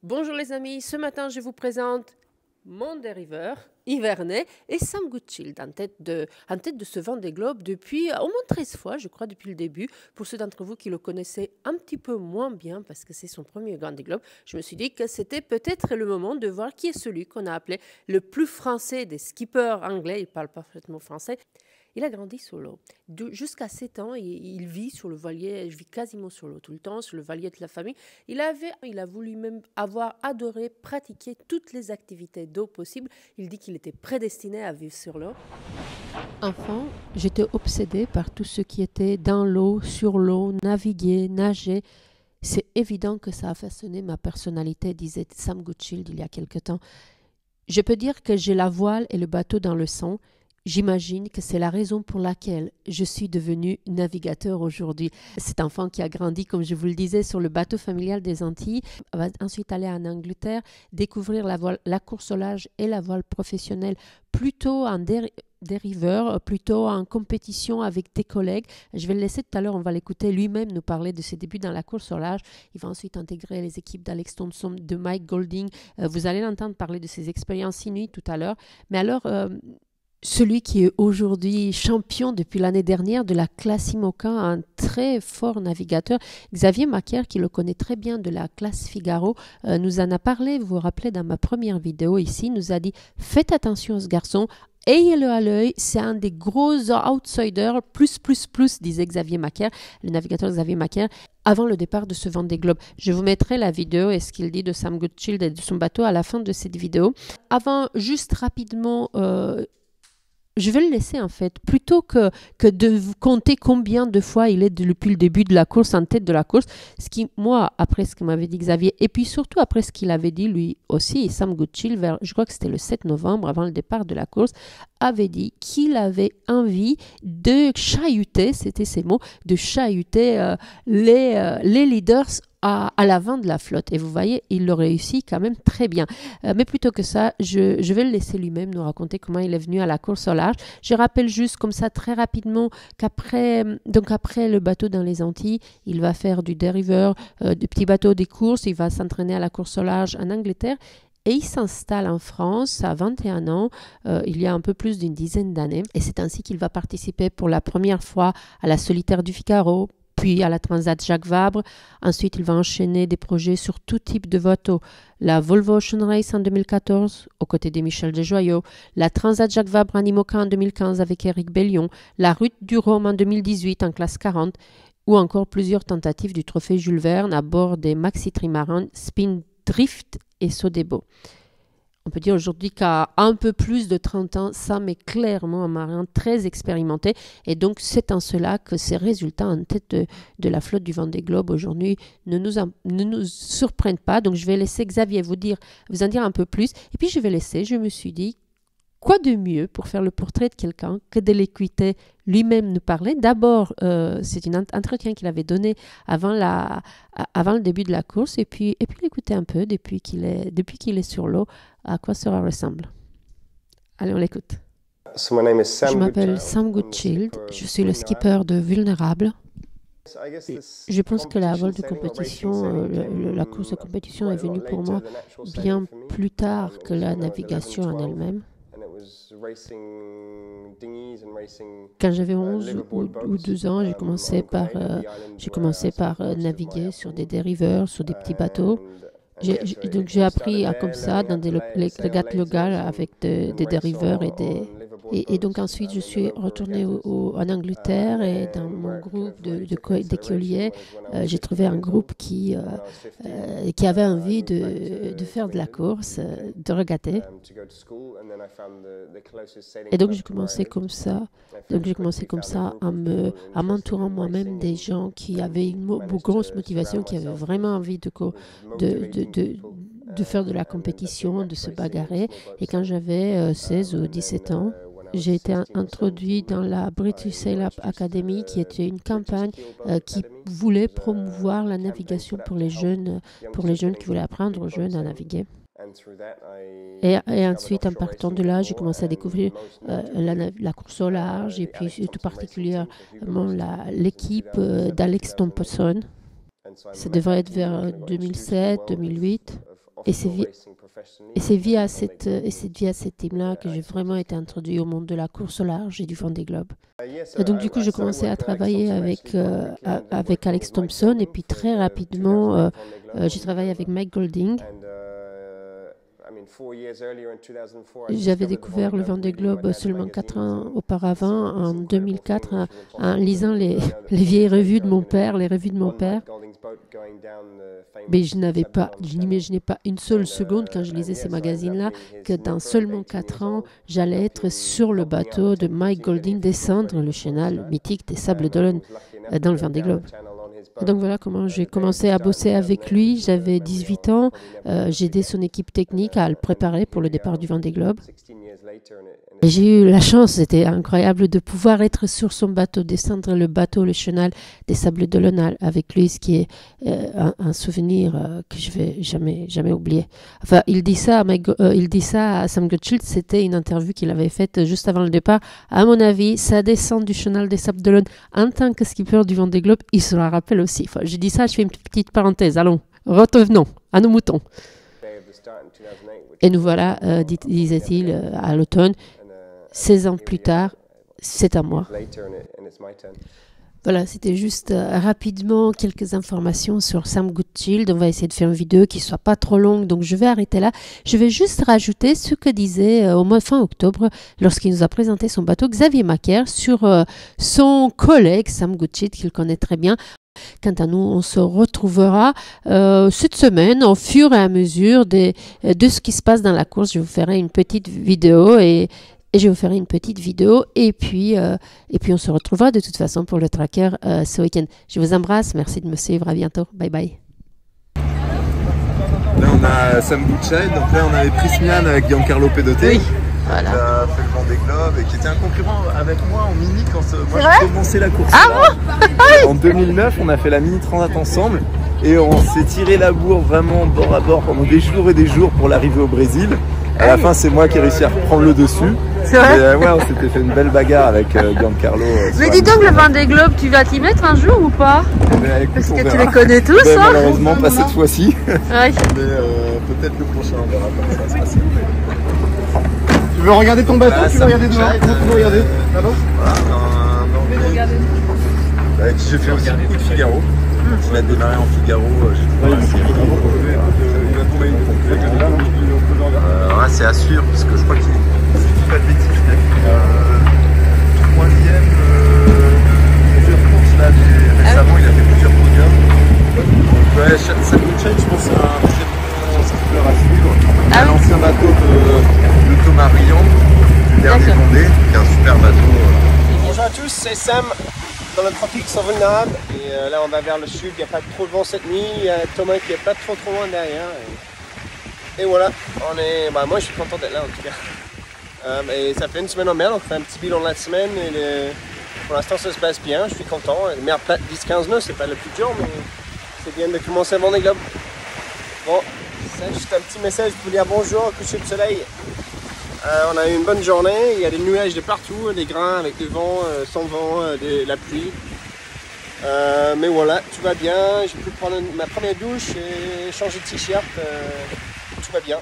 Bonjour les amis, ce matin je vous présente mon dériveur Ivernay et Sam Goodchild en tête de ce Vendée Globe depuis au moins 13 fois, je crois, depuis le début. Pour ceux d'entre vous qui le connaissaient un petit peu moins bien, parce que c'est son premier Vendée Globe, je me suis dit que c'était peut-être le moment de voir qui est celui qu'on a appelé le plus français des skippers anglais. Il parle parfaitement français. Il a grandi sur l'eau. Jusqu'à 7 ans, il vit sur le voilier, il vit quasiment sur l'eau tout le temps, sur le voilier de la famille. Il a voulu même avoir adoré pratiquer toutes les activités d'eau possibles. Il dit qu'il était prédestiné à vivre sur l'eau. Enfant, j'étais obsédée par tout ce qui était dans l'eau, sur l'eau, naviguer, nager. C'est évident que ça a façonné ma personnalité, disait Sam Goodchild il y a quelque temps. Je peux dire que j'ai la voile et le bateau dans le sang. J'imagine que c'est la raison pour laquelle je suis devenu navigateur aujourd'hui. Cet enfant qui a grandi, comme je vous le disais, sur le bateau familial des Antilles, va ensuite aller en Angleterre, découvrir la course au large et la voile professionnelle, plutôt en dériveur, plutôt en compétition avec des collègues. Je vais le laisser tout à l'heure, on va l'écouter lui-même nous parler de ses débuts dans la course au large. Il va ensuite intégrer les équipes d'Alex Thompson, de Mike Golding. Vous allez l'entendre parler de ses expériences inuites tout à l'heure. Mais alors... celui qui est aujourd'hui champion depuis l'année dernière de la classe IMOCA, un très fort navigateur, Xavier Macaire, qui le connaît très bien de la classe Figaro, nous en a parlé, vous vous rappelez, dans ma première vidéo ici, nous a dit « Faites attention à ce garçon, ayez-le à l'œil, c'est un des gros outsiders, plus, disait Xavier Macaire, le navigateur Xavier Macaire, avant le départ de ce Vendée Globe. Je vous mettrai la vidéo et ce qu'il dit de Sam Goodchild et de son bateau à la fin de cette vidéo. Avant, juste rapidement... je vais le laisser en fait, plutôt que de vous compter combien de fois il est depuis le début de la course en tête de la course, ce qui, moi, après ce que m'avait dit Xavier, et puis surtout après ce qu'il avait dit lui aussi, Sam Goodchild, je crois que c'était le 7 novembre, avant le départ de la course, avait dit qu'il avait envie de chahuter, c'était ses mots, de chahuter les leaders à l'avant de la flotte. Et vous voyez, il le réussit quand même très bien. Mais plutôt que ça, je vais le laisser lui-même nous raconter comment il est venu à la course au large. Je rappelle juste comme ça très rapidement qu'après le bateau dans les Antilles, il va faire du dériveur, du petit bateau des courses, il va s'entraîner à la course au large en Angleterre. Et il s'installe en France à 21 ans, il y a un peu plus d'une dizaine d'années. Et c'est ainsi qu'il va participer pour la première fois à la Solitaire du Figaro, puis à la Transat Jacques Vabre. Ensuite, il va enchaîner des projets sur tout type de bateaux. La Volvo Ocean Race en 2014, aux côtés de Michel Desjoyaux. La Transat Jacques Vabre en IMOCA en 2015 avec Éric Bellion. La Route du Rhum en 2018 en classe 40. Ou encore plusieurs tentatives du trophée Jules Verne à bord des Maxi Trimaran, Spin Drift et Sodebo. On peut dire aujourd'hui qu'à un peu plus de 30 ans, Sam est clairement un marin très expérimenté. Et donc, c'est en cela que ses résultats en tête de la flotte du Vendée Globe aujourd'hui ne nous surprennent pas. Donc, je vais laisser Xavier vous en dire un peu plus. Et puis, je me suis dit, quoi de mieux pour faire le portrait de quelqu'un que de l'écouter lui-même nous parler. D'abord, c'est un entretien qu'il avait donné avant le début de la course et puis l'écouter un peu depuis qu'il est sur l'eau, à quoi cela ressemble. Allez, on l'écoute. Je m'appelle Sam Goodchild, je suis le skipper de Vulnérable. Je pense que la voile de compétition, la course de compétition est venue pour moi bien plus tard que la navigation en elle-même. Quand j'avais 11 ou 12 ans, j'ai commencé par naviguer sur des dériveurs, sur des petits bateaux. Donc j'ai appris comme ça dans des régates locales avec des dériveurs et donc ensuite je suis retournée en Angleterre et dans mon groupe d'écoliers, j'ai trouvé un groupe qui avait envie de faire de la course, de régater. Et donc j'ai commencé comme ça. En m'entourant moi-même des gens qui avaient une grosse motivation, qui avaient vraiment envie de faire de la compétition, de se bagarrer. Et quand j'avais 16 ou 17 ans, j'ai été introduit dans la British Sail Up Academy, qui était une campagne qui voulait promouvoir la navigation pour les jeunes qui voulaient apprendre aux jeunes à naviguer. Et ensuite, en partant de là, j'ai commencé à découvrir la course au large et puis tout particulièrement l'équipe d'Alex Thompson. Ça devrait être vers 2007, 2008. Et c'est via cette team-là que j'ai vraiment été introduit au monde de la course au large et du Vendée Globe. Et donc, du coup, j'ai commencé à travailler avec Alex Thompson et puis très rapidement, j'ai travaillé avec Mike Golding. J'avais découvert le Vendée Globe seulement 4 ans auparavant, en 2004, en lisant les vieilles revues de mon père, les revues de mon père. Mais je n'imaginais pas une seule seconde quand je lisais ces magazines-là que dans seulement 4 ans, j'allais être sur le bateau de Mike Golding, descendre le chenal mythique des Sables d'Olonne dans le Vendée Globe. Et donc voilà comment j'ai commencé à bosser avec lui. J'avais 18 ans, j'ai aidé son équipe technique à le préparer pour le départ du Vendée Globe. Et j'ai eu la chance, c'était incroyable, de pouvoir être sur son bateau, descendre le bateau, le chenal des Sables d'Olonne avec lui, ce qui est un souvenir que je vais jamais oublier. Enfin, il dit ça à Sam Gutschildt, c'était une interview qu'il avait faite juste avant le départ. À mon avis, sa descente du chenal des Sables d'Olonne en tant que skipper du Vendée Globe, il se la rappelle aussi. Enfin, je dis ça, je fais une petite parenthèse. Allons, revenons à nos moutons. Et nous voilà, disait-il, à l'automne, 16 ans plus tard, c'est à moi. Voilà, c'était juste rapidement quelques informations sur Sam Gutschildt. On va essayer de faire une vidéo qui ne soit pas trop longue, donc je vais arrêter là. Je vais juste rajouter ce que disait au mois fin octobre, lorsqu'il nous a présenté son bateau, Xavier Macaire, sur son collègue Sam Gutschildt, qu'il connaît très bien. Quant à nous, on se retrouvera cette semaine au fur et à mesure de ce qui se passe dans la course. Je vous ferai une petite vidéo et puis on se retrouvera de toute façon pour le tracker ce week-end. Je vous embrasse, merci de me suivre, à bientôt, bye bye. Là on a Sam Gutschildt, donc là on avait Prismian avec Giancarlo Pedotte. Oui. Voilà. Qui a fait le Vendée Globe et qui était un concurrent avec moi en mini quand moi j'ai commencé la course. Ah bon. En 2009, on a fait la mini transat ensemble et on s'est tiré la bourre vraiment bord à bord pendant des jours et des jours pour l'arrivée au Brésil. À la fin, c'est moi qui ai réussi à reprendre le dessus. C'est vrai. Ouais, on s'était fait une belle bagarre avec Giancarlo. Mais dis donc, le Vendée Globe, tu vas t'y mettre un jour ou pas? Écoute, parce que tu les connais tous, hein. Malheureusement, pas cette fois-ci. Ouais. Mais peut-être le prochain, on verra comment ça va se passer. Tu veux regarder ton bateau? Tu veux regarder dehors? Tu veux regarder là-bas? Voilà, j'ai fait aussi beaucoup de Figaro. Il a démarré en Figaro. C'est à suivre parce que je crois qu'il fait pas de bêtises. Troisième plusieurs courses là récemment, il a fait plusieurs podiums. Ouais, Sam Gutschildt, je pense que c'est un très bon skipper à suivre. Il a l'ancien bateau de Thomas Riant, du dernier Vendée, qui est un super bateau. Bonjour à tous, c'est Sam dans le tropique sans vulnérable. Et là on va vers le sud, il n'y a pas trop de vent cette nuit, il y a Thomas qui est pas trop loin derrière. Et voilà, moi je suis content d'être là en tout cas. Et ça fait une semaine en mer, donc on fait un petit bilan de la semaine. Et pour l'instant ça se passe bien, je suis content. Mer plate 10-15 nœuds, c'est pas le plus dur, mais c'est bien de commencer à Vendée Globe. Bon, c'est juste un petit message pour dire bonjour, coucher de soleil. On a eu une bonne journée, il y a des nuages de partout, des grains avec du vent, sans vent, la pluie. Mais voilà, tout va bien, j'ai pu prendre ma première douche et changer de t-shirt, tout va bien.